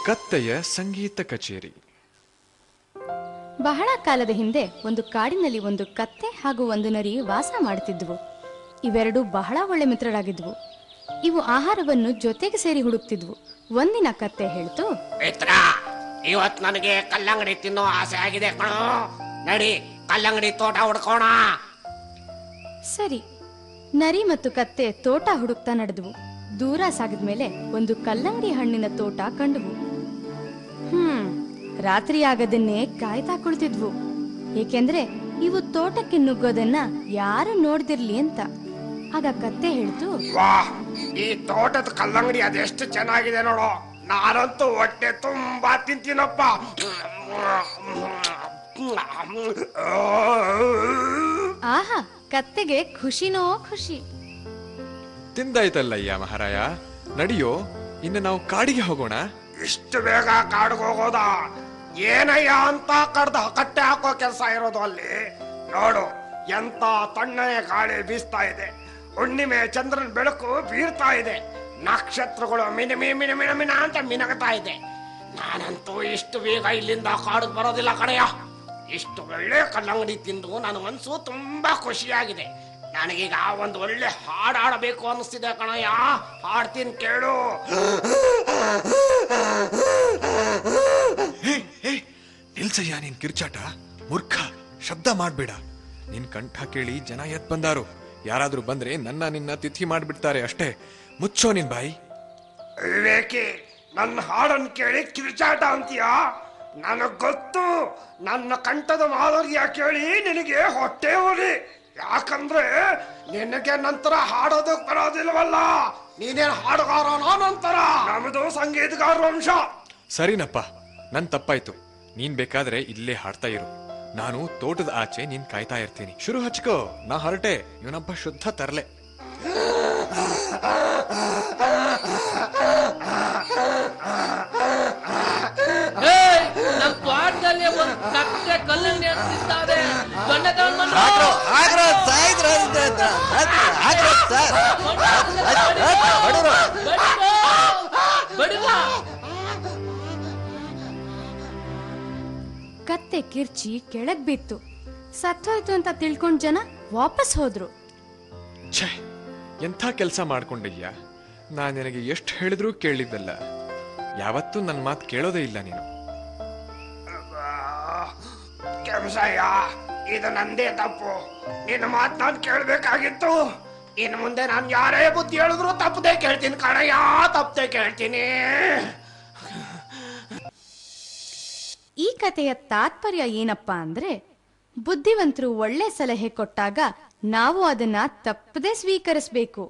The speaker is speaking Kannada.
ಕತ್ತೆಯ ಸಂಗೀತ ಕಚೇರಿ. ಬಹಳ ಕಾಲದ ಹಿಂದೆ ಒಂದು ಕಾಡಿನಲ್ಲಿ ಒಂದು ಕತ್ತೆ ಹಾಗೂ ಒಂದು ನರಿ ವಾಸ ಮಾಡುತ್ತಿದ್ವು. ಇವೆರಡು ಬಹಳ ಒಳ್ಳೆ ಮಿತ್ರರಾಗಿದ್ವು. ಇವು ಆಹಾರವನ್ನು ಜೊತೆಗೆ ಸೇರಿ ಹುಡುಕ್ತಿದ್ವು. ಒಂದಿನ ಕತ್ತೆ ಹೇಳ್ತು, ಮಿತ್ರ, ಇವತ್ ನನಗೆ ಕಲ್ಲಂಗಡಿ ತಿನ್ನೋ ಆಸೆ ಆಗಿದೆ ಕಣೋ. ನಡಿ, ಕಲ್ಲಂಗಡಿ ತೋಟ ಹುಡ್ಕೋಣ. ಸರಿ. ನರಿ ಮತ್ತು ಕತ್ತೆ ತೋಟ ಹುಡುಕ್ತಾ ನಡೆದ್ವು. ದೂರ ಸಾಗಿದ್ಮೇಲೆ ಒಂದು ಕಲ್ಲಂಗಡಿ ಹಣ್ಣಿನ ತೋಟ ಕಂಡುವು. ರಾತ್ರಿ ಆಗದನ್ನೇ ಕಾಯ್ತಾ ಕುಳಿತಿದ್ವು. ಏಕೆಂದ್ರೆ ಇವು ತೋಟಕ್ಕೆ ನುಗ್ಗೋದನ್ನ ಯಾರು ನೋಡ್ದಿರ್ಲಿ ಅಂತ. ಆಗ ಕತ್ತೆ ಹೇಳ್ತು, ವಾಹ್, ಈ ತೋಟದ ಕಲ್ಲಂಗಡಿ ಅದೆಷ್ಟು ಚೆನ್ನಾಗಿದೆ ನೋಡೋ. ನಾನಂತೂ ಹೊಟ್ಟೆ ತುಂಬಾ ತಿಂತೀನಪ್ಪ. ಆಹಾ, ಕತ್ತೆಗೆ ಖುಷಿನೋ ಖುಷಿ. ತಿಂದಾಯ್ತಲ್ಲಯ್ಯ ಮಹಾರಾಯ, ನಡಿಯೋ, ಇನ್ನು ನಾವು ಕಾಡಿಗೆ ಹೋಗೋಣ. ಇಷ್ಟು ಬೇಗ ಕಾಡಿಗೆ ಹೋಗೋದಾ? ಏನಯ್ಯ ಅಂತ ಕಟ್ಟೆ ಹಾಕೋ ಕೆಲಸ ಇರೋದು ಅಲ್ಲಿ. ನೋಡು, ಎಂತ ತಣ್ಣನೆ ಗಾಳಿ ಬೀಸ್ತಾ ಇದೆ. ಹುಣ್ಣಿಮೆ ಚಂದ್ರನ ಬೆಳಕು ಬೀರ್ತಾ ಇದೆ. ನಕ್ಷತ್ರಗಳು ಮಿನ ಅಂತ ಮಿನಗ್ತಾ ಇದೆ. ನಾನಂತೂ ಇಷ್ಟು ಬೇಗ ಇಲ್ಲಿಂದ ಕಾಡಿಗೆ ಬರೋದಿಲ್ಲ ಕಣಯ್ಯ. ಇಷ್ಟು ಒಳ್ಳೆ ಕಲ್ಲಂಗಡಿ ತಿಂದು ನನ್ನ ಮನಸ್ಸು ತುಂಬಾ ಖುಷಿಯಾಗಿದೆ. ನನಗೀಗ ಒಂದು ಒಳ್ಳೆ ಹಾಡು ಹಾಡಬೇಕು ಅನಿಸ್ತಿದೆ ಕಣಯ್ಯ. ಹಾಡ್ತೀನಿ ಕೇಳು. ನಿಲ್ಸಯ್ಯ ನೀನ್ ಕಿರ್ಚಾಟ. ಮೂರ್ಖ, ಶಬ್ದ ಮಾಡ್ಬೇಡ. ನಿನ್ ಕಂಠ ಕೇಳಿ ಜನ ಎದ್ ಬಂದಾರು. ಯಾರಾದ್ರೂ ಬಂದ್ರೆ ನಿನ್ನ ತಿಥಿ ಮಾಡ್ಬಿಡ್ತಾರೆ ಅಷ್ಟೇ. ಮುಚ್ಚೋ ನಿನ್ ಬಾಯಿ. ವಿವೇಕಿ, ನನ್ನ ಹಾಡನ್ನು ಕೇಳಿ ಕಿರ್ಚಾಟ ಅಂತೀಯಾ? ನನಗ್ ಗೊತ್ತು, ನನ್ನ ಕಂಠದ ಮಾಧುರ್ಯ ಕೇಳಿ ನಿನಗೆ ಹೊಟ್ಟೆ ಉರಿ. ಯಾಕಂದ್ರೆ ನಿನಗೆ ನಂತರ ಹಾಡೋದಕ್ ಬರೋದಿಲ್ವಲ್ಲ. ನೀನೇನ್ ಹಾಡುಗಾರನೋ ನಂತರ? ನಮ್ದು ಸಂಗೀತಗಾರ ವಂಶ. ಸರಿನಪ್ಪ, ನನ್ ತಪ್ಪಾಯ್ತು. ನೀನ್ ಬೇಕಾದ್ರೆ ಇಲ್ಲೇ ಹಾಡ್ತಾ ಇರು. ನಾನು ತೋಟದ ಆಚೆ ನೀನ್ ಕಾಯ್ತಾ ಇರ್ತೀನಿ. ಶುರು ಹಚ್ಕೋ, ನಾ ಹೊರಟೆ. ಇವನೊಬ್ಬ ಶುದ್ಧ ತರಲೆ. ನಮ್ಮ ತೋಟದಲ್ಲಿ ಒಂದು ಕತ್ತೆ ಕಲ್ಲಂಗಡಿ ಅಂತಿದ್ದಾರೆ. ಕತ್ತೆ ಕಿರ್ಚಿ ಕೆಳಗ್ ಬಿತ್ತು. ಸತ್ತೋಯ್ತು ಅಂತ ತಿಳ್ಕೊಂಡ್ ಜನ ವಾಪಸ್ ಹೋದ್ರು. ಛೇ, ಎಂಥ ಕೆಲ್ಸ ಮಾಡ್ಕೊಂಡಯ್ಯ. ನಾನ್ ನಿನಗೆ ಎಷ್ಟು ಹೇಳಿದ್ರೂ ಕೇಳಿದ್ದಲ್ಲ. ಯಾವತ್ತೂ ನನ್ನ ಮಾತು ಕೇಳೋದೇ ಇಲ್ಲ ನೀನು. ಕೆಂಸಯ್ಯ, ಇದು ನಂದೇ ತಪ್ಪು. ನಿನ್ನ ಮಾತು ನಾನು ಕೇಳ್ಬೇಕಾಗಿತ್ತು. ಇನ್ನು ಮುಂದೆ ನಾನು ಯಾರೇ ಬುದ್ಧಿ ಹೇಳಿದ್ರು ತಪ್ಪದೆ ಕೇಳ್ತೀನಿ ಕಣಯ್ಯ, ತಪ್ಪದೆ ಕೇಳ್ತೀನಿ. ಈ ಕಥೆಯ ತಾತ್ಪರ್ಯ ಏನಪ್ಪಾ ಅಂದ್ರೆ, ಬುದ್ಧಿವಂತರು ಒಳ್ಳೆ ಸಲಹೆ ಕೊಟ್ಟಾಗ ನಾವು ಅದನ್ನ ತಪ್ಪದೆ ಸ್ವೀಕರಿಸಬೇಕು.